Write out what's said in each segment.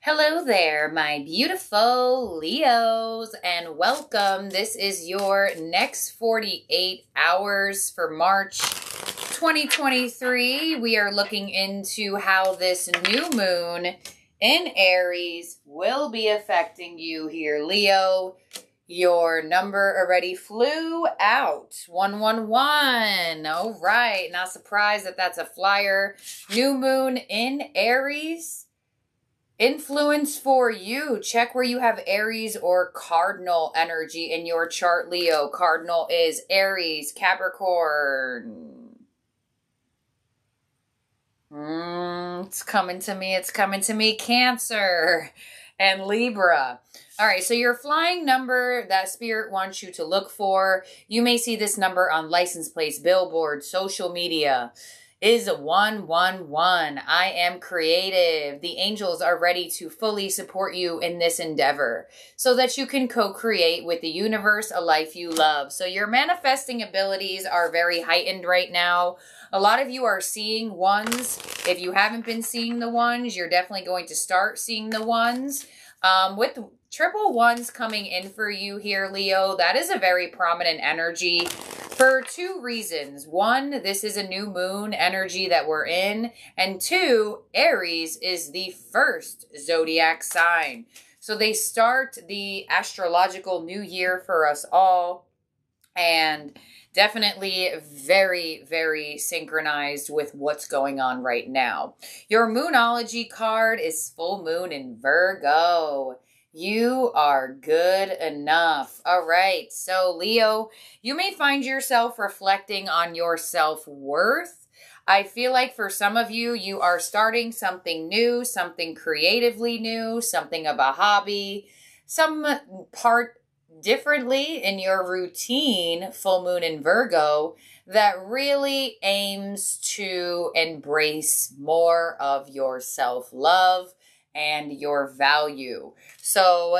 Hello there, my beautiful Leos, and welcome. This is your next 48 hours for March 2023. We are looking into how this new moon in Aries will be affecting you here, Leo. Your number already flew out, 111. All right, not surprised that that's a flyer. New moon in Aries. Influence for you. Check where you have Aries or Cardinal energy in your chart, Leo. Cardinal is Aries, Capricorn. It's coming to me. It's coming to me. Cancer and Libra. All right, so your flying number that Spirit wants you to look for, you may see this number on license plates, billboards, social media, is 111. I am creative. The angels are ready to fully support you in this endeavor so that you can co-create with the universe a life you love. So your manifesting abilities are very heightened right now. A lot of you are seeing ones. If you haven't been seeing the ones, you're definitely going to start seeing the ones. With triple ones coming in for you here, Leo, that is a very prominent energy for two reasons. One, this is a new moon energy that we're in. And two, Aries is the first zodiac sign. So they start the astrological new year for us all. And definitely very, very synchronized with what's going on right now. Your Moonology card is full moon in Virgo. You are good enough. All right. So Leo, you may find yourself reflecting on your self-worth. I feel like for some of you, you are starting something new, something creatively new, something of a hobby, some part differently in your routine, full moon in Virgo, that really aims to embrace more of your self-love and your value. So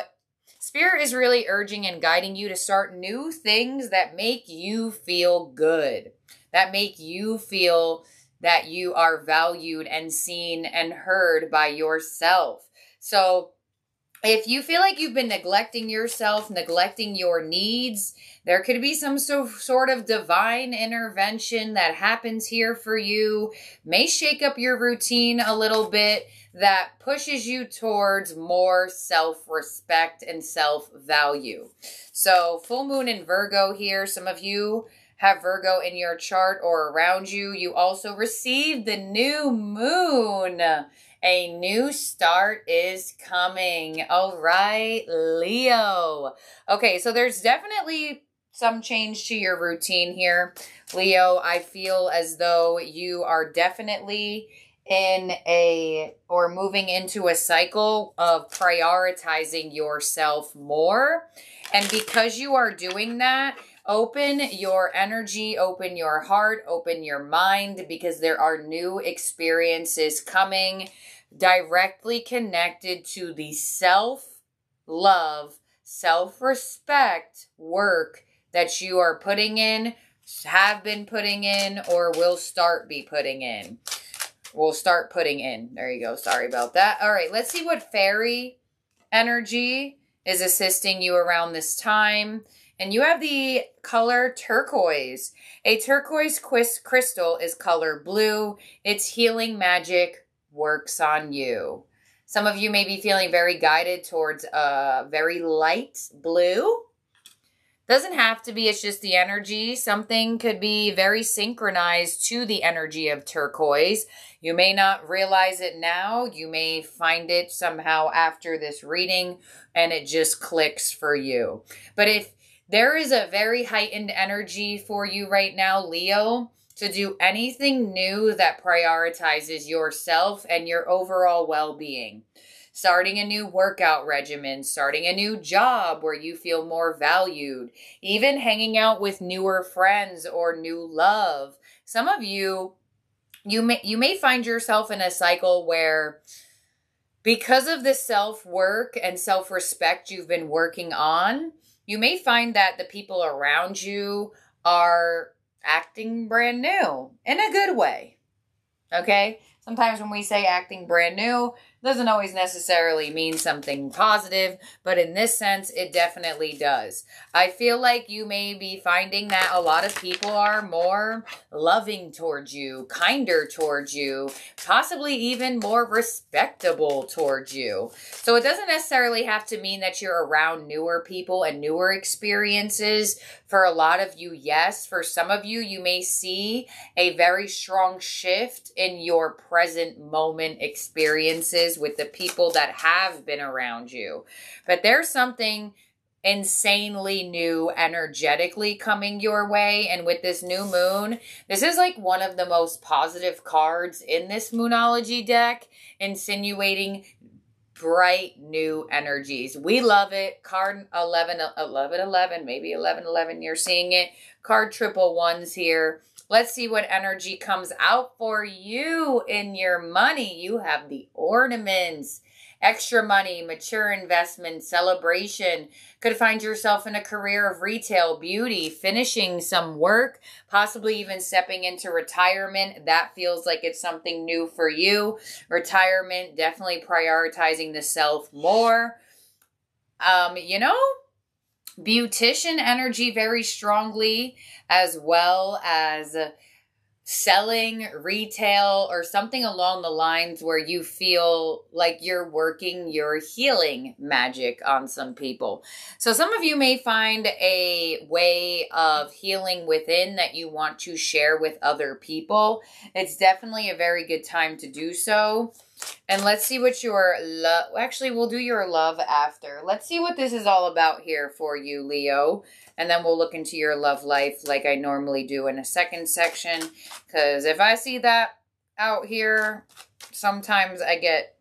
Spirit is really urging and guiding you to start new things that make you feel good, that make you feel that you are valued and seen and heard by yourself. So if you feel like you've been neglecting yourself, neglecting your needs, there could be some sort of divine intervention that happens here for you, may shake up your routine a little bit, that pushes you towards more self-respect and self-value. So full moon in Virgo here. Some of you have Virgo in your chart or around you. You also received the new moon. A new start is coming. All right, Leo. Okay, so there's definitely some change to your routine here, Leo. I feel as though you are definitely moving into a cycle of prioritizing yourself more. And because you are doing that, open your energy, open your heart, open your mind, because there are new experiences coming directly connected to the self-love, self-respect work that you are putting in, have been putting in, or will start be putting in. We'll start putting in. There you go. Sorry about that. All right, let's see what fairy energy is assisting you around this time. And you have the color turquoise. A turquoise crystal is color blue. Its healing magic works on you. Some of you may be feeling very guided towards a very light blue. Doesn't have to be, it's just the energy. Something could be very synchronized to the energy of turquoise. You may not realize it now. You may find it somehow after this reading and it just clicks for you. But if there is a very heightened energy for you right now, Leo, to do anything new that prioritizes yourself and your overall well-being. Starting a new workout regimen, starting a new job where you feel more valued, even hanging out with newer friends or new love. Some of you, you may find yourself in a cycle where, because of the self-work and self-respect you've been working on, you may find that the people around you are acting brand new in a good way. Okay? Sometimes when we say acting brand new, Doesn't always necessarily mean something positive, but in this sense, it definitely does. I feel like you may be finding that a lot of people are more loving towards you, kinder towards you, possibly even more respectable towards you. So it doesn't necessarily have to mean that you're around newer people and newer experiences. For a lot of you, yes. For some of you, you may see a very strong shift in your present moment experiences with the people that have been around you. But there's something insanely new energetically coming your way. And with this new moon, this is like one of the most positive cards in this Moonology deck, insinuating bright new energies. We love it. Card 11, maybe 11, you're seeing it. Card triple ones here. Let's see what energy comes out for you in your money. You have the ornaments, extra money, mature investment, celebration. Could find yourself in a career of retail, beauty, finishing some work, possibly even stepping into retirement. That feels like it's something new for you. Retirement, definitely prioritizing the self more. Beautician energy very strongly, as well as selling, retail, or something along the lines where you feel like you're working your healing magic on some people. So some of you may find a way of healing within that you want to share with other people. It's definitely a very good time to do so. And let's see what your love... Actually, we'll do your love after. Let's see what this is all about here for you, Leo. And then we'll look into your love life like I normally do in a second section. Because if I see that out here, sometimes I get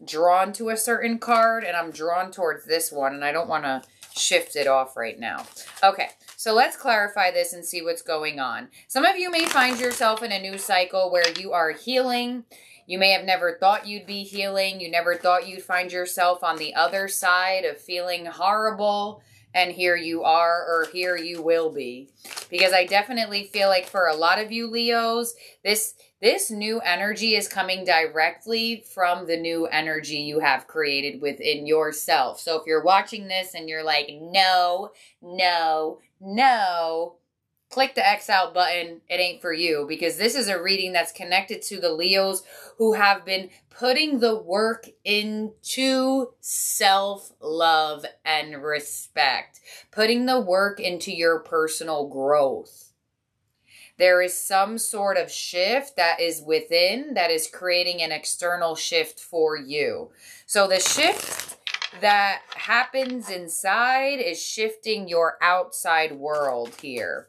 drawn to a certain card. And I'm drawn towards this one. And I don't want to shift it off right now. Okay, so let's clarify this and see what's going on. Some of you may find yourself in a new cycle where you are healing. You may have never thought you'd be healing. You never thought you'd find yourself on the other side of feeling horrible. And here you are, or here you will be. Because I definitely feel like for a lot of you Leos, this new energy is coming directly from the new energy you have created within yourself. So if you're watching this and you're like, no, no, no, click the X out button. It ain't for you, because this is a reading that's connected to the Leos who have been putting the work into self-love and respect, putting the work into your personal growth. There is some sort of shift that is within that is creating an external shift for you. So the shift that happens inside is shifting your outside world here.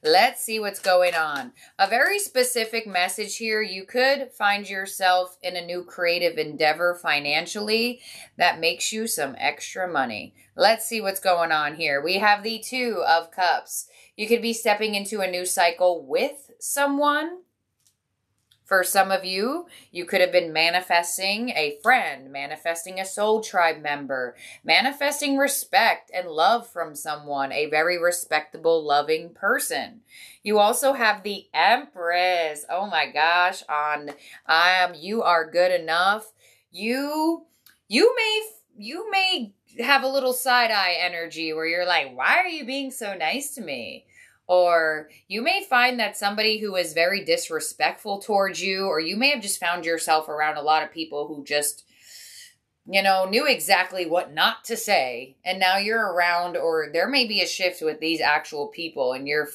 Let's see what's going on. A very specific message here. You could find yourself in a new creative endeavor financially that makes you some extra money. Let's see what's going on here. We have the Two of Cups. You could be stepping into a new cycle with someone. For some of you, you could have been manifesting a friend, manifesting a soul tribe member, manifesting respect and love from someone, a very respectable, loving person. You also have the Empress. Oh my gosh, on You Are Good Enough. You may have a little side-eye energy where you're like, why are you being so nice to me? Or you may find that somebody who is very disrespectful towards you, or you may have just found yourself around a lot of people who just, knew exactly what not to say. And now you're around, or there may be a shift with these actual people, and you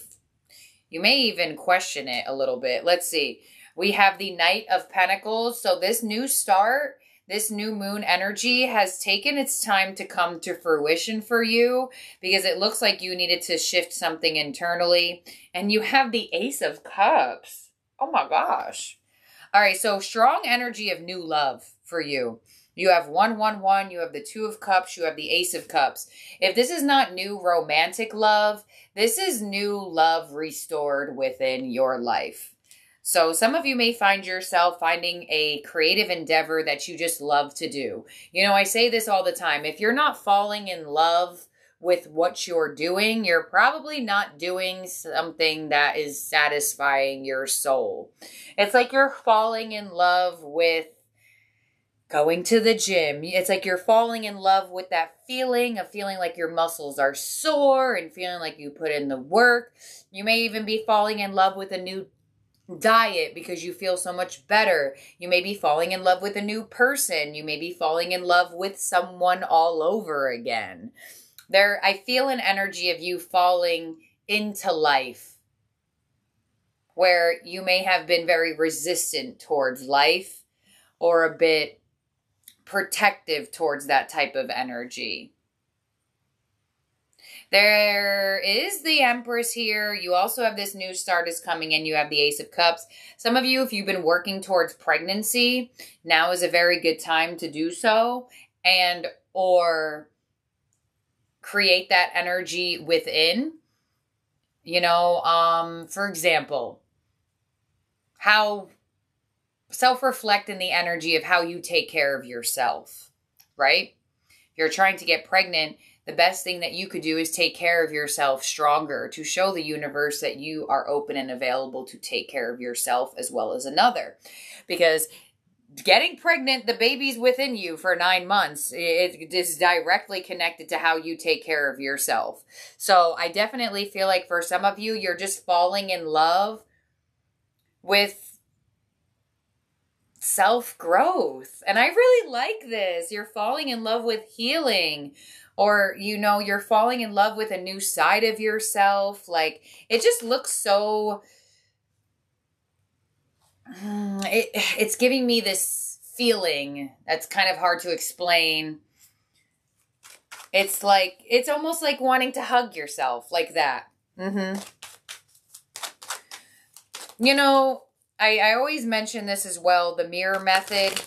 may even question it a little bit. Let's see. We have the Knight of Pentacles. So this new start, this new moon energy has taken its time to come to fruition for you, because it looks like you needed to shift something internally. And you have the Ace of Cups. Oh my gosh. All right, so strong energy of new love for you. You have 111, you have the Two of Cups, you have the Ace of Cups. If this is not new romantic love, this is new love restored within your life. So some of you may find yourself finding a creative endeavor that you just love to do. I say this all the time. If you're not falling in love with what you're doing, you're probably not doing something that is satisfying your soul. It's like you're falling in love with going to the gym. It's like you're falling in love with that feeling of feeling like your muscles are sore and feeling like you put in the work. You may even be falling in love with a new diet because you feel so much better. You may be falling in love with a new person. You may be falling in love with someone all over again. I feel an energy of you falling into life where you may have been very resistant towards life or a bit protective towards that type of energy. There is the Empress here. You also have this new start is coming in. You have the Ace of Cups. Some of you, if you've been working towards pregnancy, now is a very good time to do so, and or create that energy within. You know, for example, how self-reflect in the energy of how you take care of yourself, right? If you're trying to get pregnant, the best thing that you could do is take care of yourself stronger to show the universe that you are open and available to take care of yourself as well as another. Because getting pregnant, the baby's within you for 9 months. It is directly connected to how you take care of yourself. So I definitely feel like for some of you, you're just falling in love with self-growth. And I really like this. You're falling in love with healing, or, you know, you're falling in love with a new side of yourself. Like, it just looks so, it's giving me this feeling that's kind of hard to explain. It's like, it's almost like wanting to hug yourself like that. You know, I always mention this as well, the mirror method.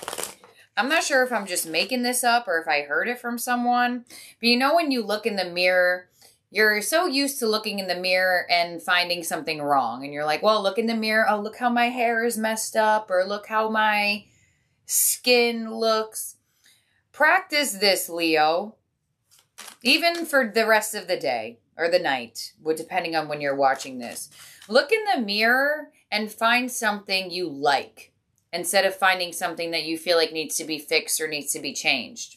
I'm not sure if I'm just making this up or if I heard it from someone. But you know when you look in the mirror, you're so used to looking in the mirror and finding something wrong. And you're like, well, look in the mirror. Oh, look how my hair is messed up. Or look how my skin looks. Practice this, Leo. Even for the rest of the day or the night, depending on when you're watching this. Look in the mirror and find something you like instead of finding something that you feel like needs to be fixed or needs to be changed.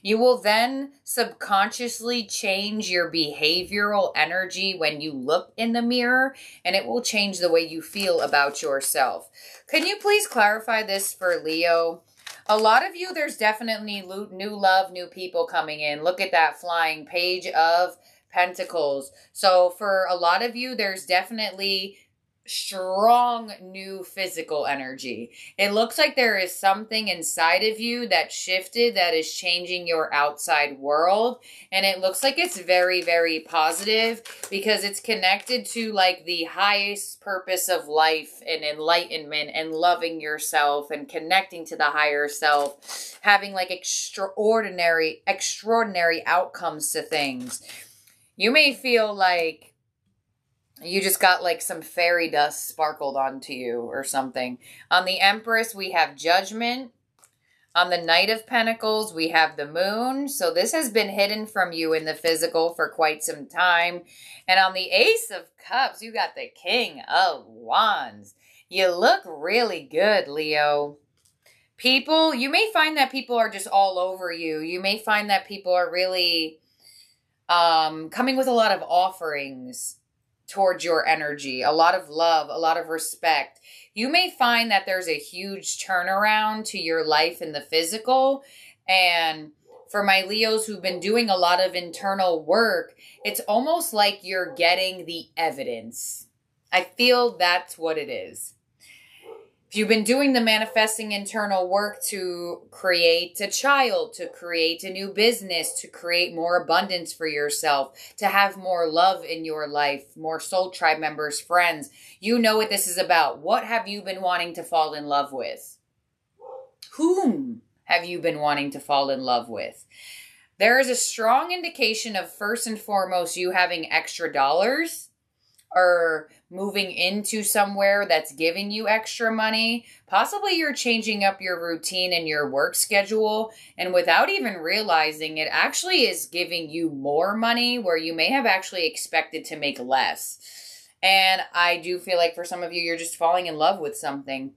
You will then subconsciously change your behavioral energy when you look in the mirror, and it will change the way you feel about yourself. Can you please clarify this for Leo? A lot of you, there's definitely new love, new people coming in. Look at that flying Page of Pentacles. So for a lot of you, there's definitely strong new physical energy. It looks like there is something inside of you that shifted that is changing your outside world, and it looks like it's very, very positive because it's connected to like the highest purpose of life and enlightenment and loving yourself and connecting to the higher self, having like extraordinary outcomes to things. You may feel like you just got like some fairy dust sparkled onto you or something. On the Empress, we have Judgment. On the Knight of Pentacles, we have the Moon. So this has been hidden from you in the physical for quite some time. And on the Ace of Cups, you got the King of Wands. You look really good, Leo. People, you may find that people are just all over you. You may find that people are really coming with a lot of offerings towards your energy, a lot of love, a lot of respect. You may find that there's a huge turnaround to your life in the physical. And for my Leos who've been doing a lot of internal work, it's almost like you're getting the evidence. I feel that's what it is. If you've been doing the manifesting internal work to create a child, to create a new business, to create more abundance for yourself, to have more love in your life, more soul tribe members, friends, you know what this is about. What have you been wanting to fall in love with? Whom have you been wanting to fall in love with? There is a strong indication of, first and foremost, you having extra dollars or moving into somewhere that's giving you extra money. Possibly you're changing up your routine and your work schedule, and without even realizing it actually is giving you more money where you may have actually expected to make less. And I do feel like for some of you, you're just falling in love with something.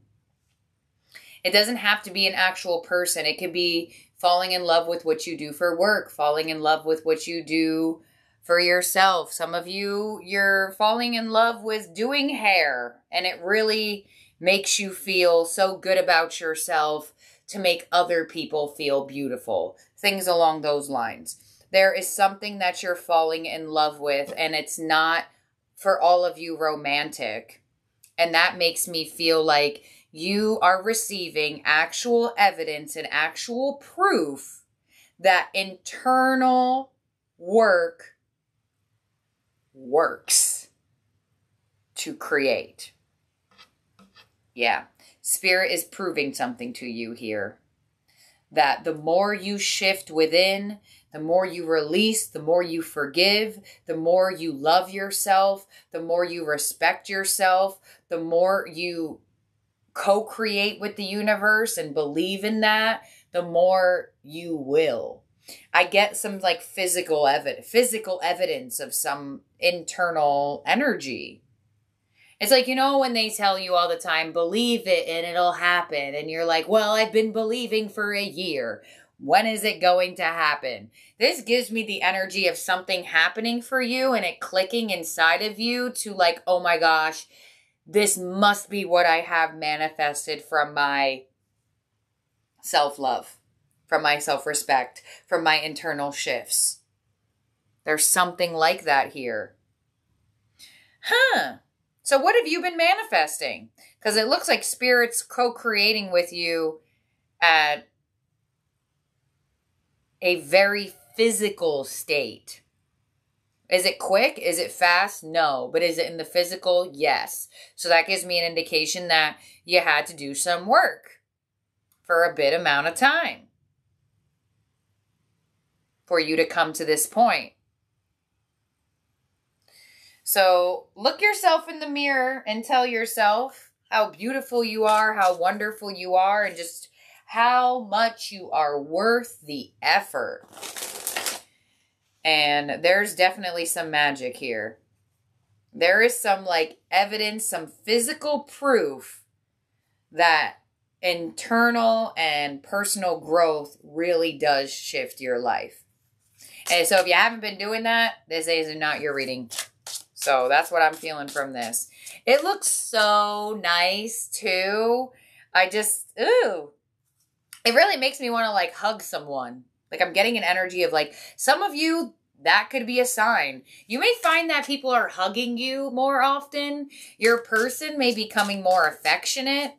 It doesn't have to be an actual person. It could be falling in love with what you do for work, falling in love with what you do for yourself. Some of you, you're falling in love with doing hair, and it really makes you feel so good about yourself to make other people feel beautiful. Things along those lines. There is something that you're falling in love with, and it's not, for all of you, romantic. And that makes me feel like you are receiving actual evidence and actual proof that internal work works to create. Yeah. Spirit is proving something to you here. That the more you shift within, the more you release, the more you forgive, the more you love yourself, the more you respect yourself, the more you co-create with the universe and believe in that, the more you will. I get some like physical evidence of some internal energy. It's like, you know, when they tell you all the time, believe it and it'll happen. And you're like, well, I've been believing for a year. When is it going to happen? This gives me the energy of something happening for you and it clicking inside of you to like, oh my gosh, this must be what I have manifested from my self-love, from my self-respect, from my internal shifts. There's something like that here. So what have you been manifesting? Because it looks like Spirit's co-creating with you at a very physical state. Is it quick? Is it fast? No. But is it in the physical? Yes. So that gives me an indication that you had to do some work for a bit amount of time for you to come to this point. So look yourself in the mirror and tell yourself how beautiful you are, how wonderful you are, and just how much you are worth the effort. And there's definitely some magic here. There is some like evidence, some physical proof that internal and personal growth really does shift your life. And so if you haven't been doing that, this is not your reading. So that's what I'm feeling from this. It looks so nice too. Ooh. It really makes me want to like hug someone. Like I'm getting an energy of like, some of you, that could be a sign. You may find that people are hugging you more often. Your person may be becoming more affectionate,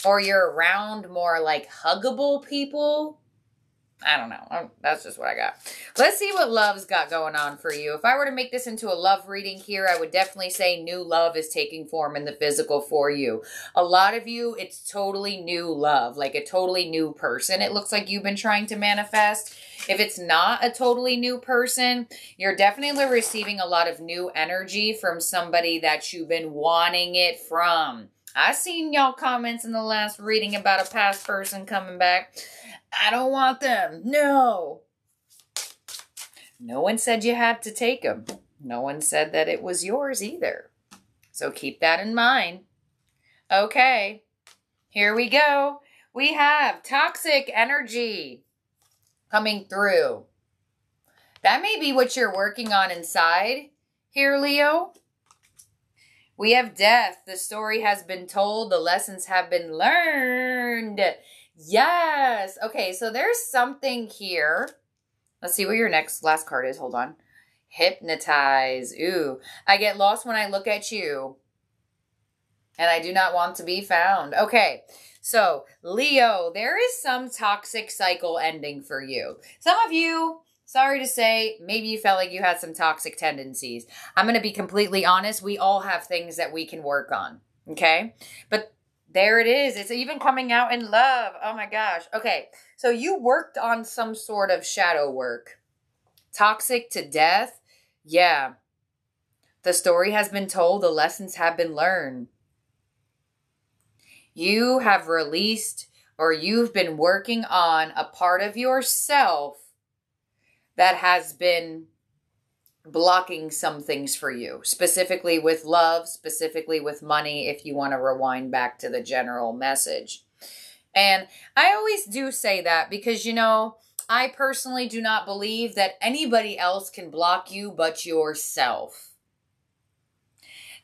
or you're around more like huggable people. I don't know. That's just what I got. Let's see what love's got going on for you. If I were to make this into a love reading here, I would definitely say new love is taking form in the physical for you. A lot of you, it's totally new love, like a totally new person. It looks like you've been trying to manifest. If it's not a totally new person, you're definitely receiving a lot of new energy from somebody that you've been wanting it from. I seen y'all comments in the last reading about a past person coming back. I don't want them. No. No one said you had to take them. No one said that it was yours either. So keep that in mind. Okay. Here we go. We have toxic energy coming through. That may be what you're working on inside here, Leo. We have death. The story has been told. The lessons have been learned. Yes. Okay, so there's something here. Let's see what your last card is. Hold on. Hypnotize. Ooh. I get lost when I look at you. And I do not want to be found. Okay. So, Leo, there is some toxic cycle ending for you. Some of you, sorry to say, maybe you felt like you had some toxic tendencies. I'm going to be completely honest. We all have things that we can work on. Okay? But there it is. It's even coming out in love. Oh my gosh. Okay. So you worked on some sort of shadow work. Toxic to death. Yeah. The story has been told. The lessons have been learned. You have released, or you've been working on a part of yourself that has been blocking some things for you, specifically with love, specifically with money, if you want to rewind back to the general message. And I always do say that because, you know, I personally do not believe that anybody else can block you but yourself.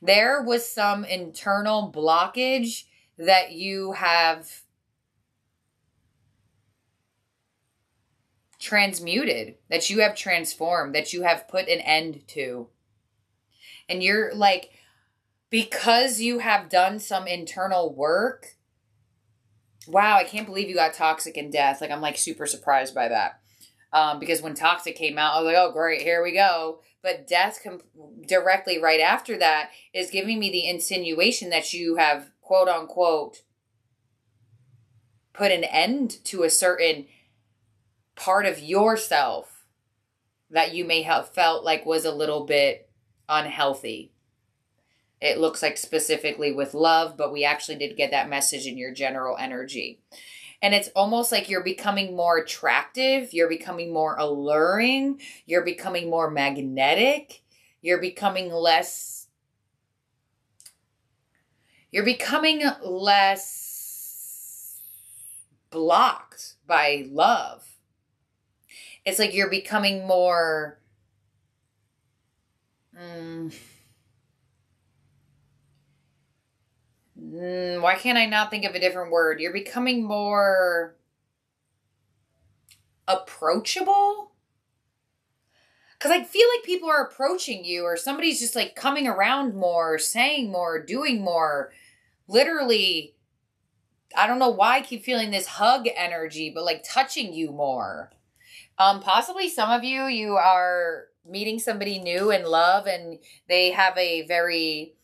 There was some internal blockage that you have transmuted, that you have transformed, that you have put an end to. And you're like, because you have done some internal work, wow, I can't believe you got toxic in death. Like, I'm like super surprised by that. Because when toxic came out, I was like, oh, great, here we go. But death directly right after that is giving me the insinuation that you have, quote unquote, put an end to a certain part of yourself that you may have felt like was a little bit unhealthy. It looks like specifically with love, but we actually did get that message in your general energy. And it's almost like you're becoming more attractive. You're becoming more alluring. You're becoming more magnetic. You're becoming less blocked by love. It's like you're becoming more, why can't I not think of a different word? You're becoming more approachable. Because I feel like people are approaching you, or somebody's just like coming around more, saying more, doing more. Literally, I don't know why I keep feeling this hug energy, but like touching you more. Possibly some of you are meeting somebody new in love and they have a very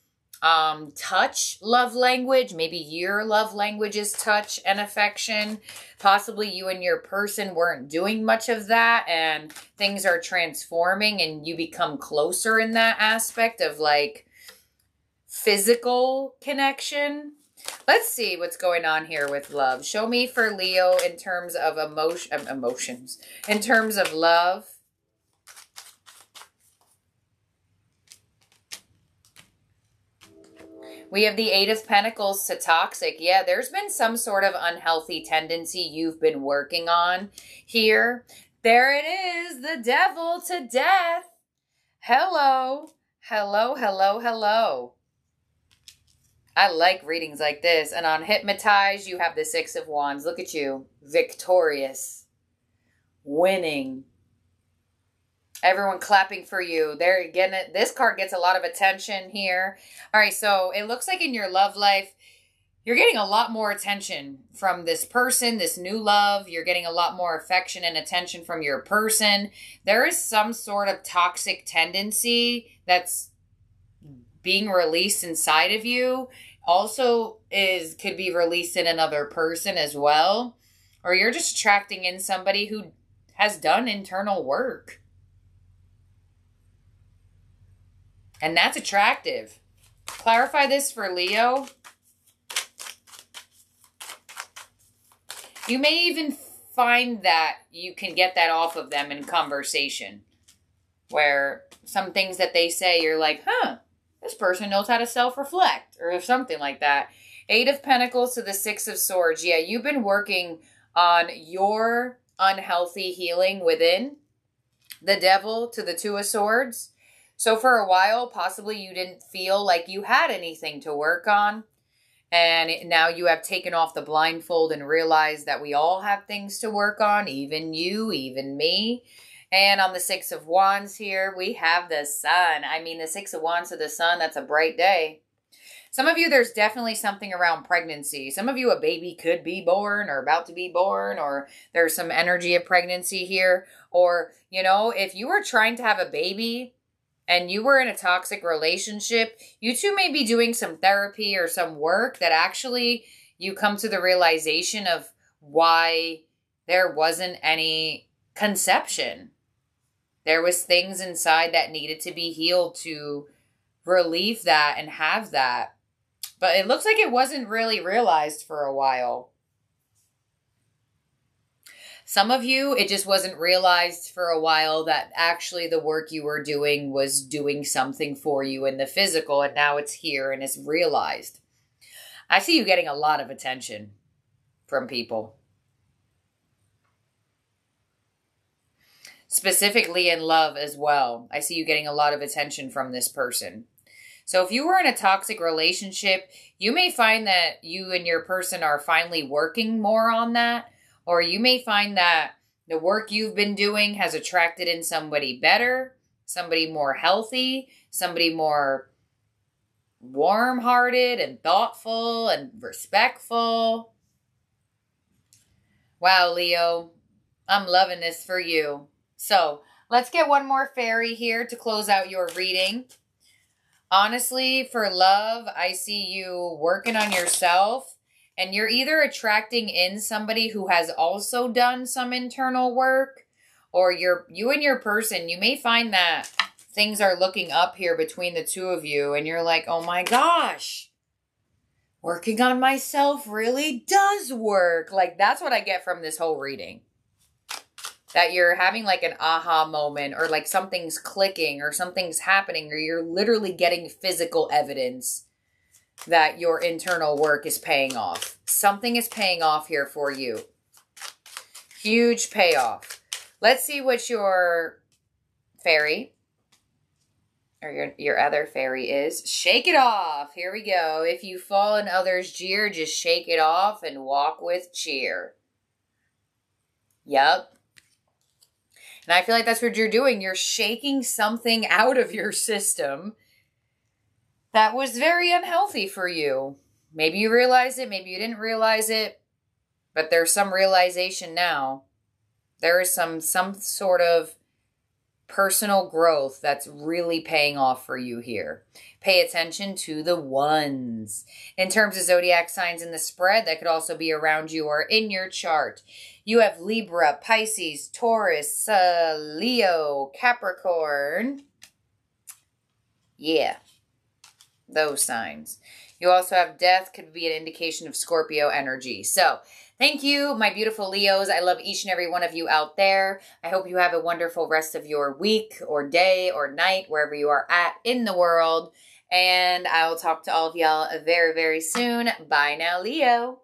touch love language. Maybe your love language is touch and affection. Possibly you and your person weren't doing much of that and things are transforming and you become closer in that aspect of like physical connection. Let's see what's going on here with love. Show me for Leo in terms of emotions, in terms of love. We have the Eight of Pentacles to toxic. Yeah, there's been some sort of unhealthy tendency you've been working on here. There it is, the Devil to death. Hello, hello, hello, hello. I like readings like this. And on Hypnotize, you have the Six of Wands. Look at you. Victorious. Winning. Everyone clapping for you. They're getting it. This card gets a lot of attention here. All right, so it looks like in your love life, you're getting a lot more attention from this person, this new love. You're getting a lot more affection and attention from your person. There is some sort of toxic tendency that's being released inside of you. Also could be released in another person as well. Or you're just attracting in somebody who has done internal work. And that's attractive. Clarify this for Leo. You may even find that you can get that off of them in conversation. Where some things that they say, you're like, huh, this person knows how to self-reflect. Or something like that. Eight of Pentacles to the Six of Swords. Yeah, you've been working on your unhealthy healing within. The Devil to the Two of Swords. So for a while, possibly you didn't feel like you had anything to work on. And now you have taken off the blindfold and realized that we all have things to work on. Even you, even me. And on the Six of Wands here, we have the Sun. I mean, the Six of Wands to the Sun, that's a bright day. Some of you, there's definitely something around pregnancy. Some of you, a baby could be born or about to be born. Or there's some energy of pregnancy here. Or, you know, if you were trying to have a baby and you were in a toxic relationship, you two may be doing some therapy or some work that actually you come to the realization of why there wasn't any conception. There was things inside that needed to be healed to relieve that and have that. But it looks like it wasn't really realized for a while. Some of you, it just wasn't realized for a while that actually the work you were doing was doing something for you in the physical, and now it's here and it's realized. I see you getting a lot of attention. from people. Specifically in love as well. I see you getting a lot of attention from this person. So if you were in a toxic relationship, you may find that you and your person are finally working more on that. Or you may find that the work you've been doing has attracted in somebody better, somebody more healthy, somebody more warm-hearted and thoughtful and respectful. Wow, Leo, I'm loving this for you. So let's get one more fairy here to close out your reading. Honestly, for love, I see you working on yourself, and you're either attracting in somebody who has also done some internal work, or you and your person, you may find that things are looking up here between the two of you, and you're like, oh my gosh, working on myself really does work. Like, that's what I get from this whole reading. That you're having like an aha moment, or like something's clicking, or something's happening, or you're literally getting physical evidence that your internal work is paying off. Something is paying off here for you. Huge payoff. Let's see what your fairy, or your other fairy is. Shake it off. Here we go. If you fall in others' jeer, just shake it off and walk with cheer. Yep. And I feel like that's what you're doing. You're shaking something out of your system that was very unhealthy for you. Maybe you realized it, maybe you didn't realize it, but there's some realization now. There is some sort of personal growth that's really paying off for you here. Pay attention to the ones. In terms of zodiac signs in the spread, that could also be around you or in your chart. You have Libra, Pisces, Taurus, Leo, Capricorn. Yeah, those signs. You also have death, could be an indication of Scorpio energy. So, thank you, my beautiful Leos. I love each and every one of you out there. I hope you have a wonderful rest of your week or day or night, wherever you are at in the world. And I will talk to all of y'all very, very soon. Bye now, Leo.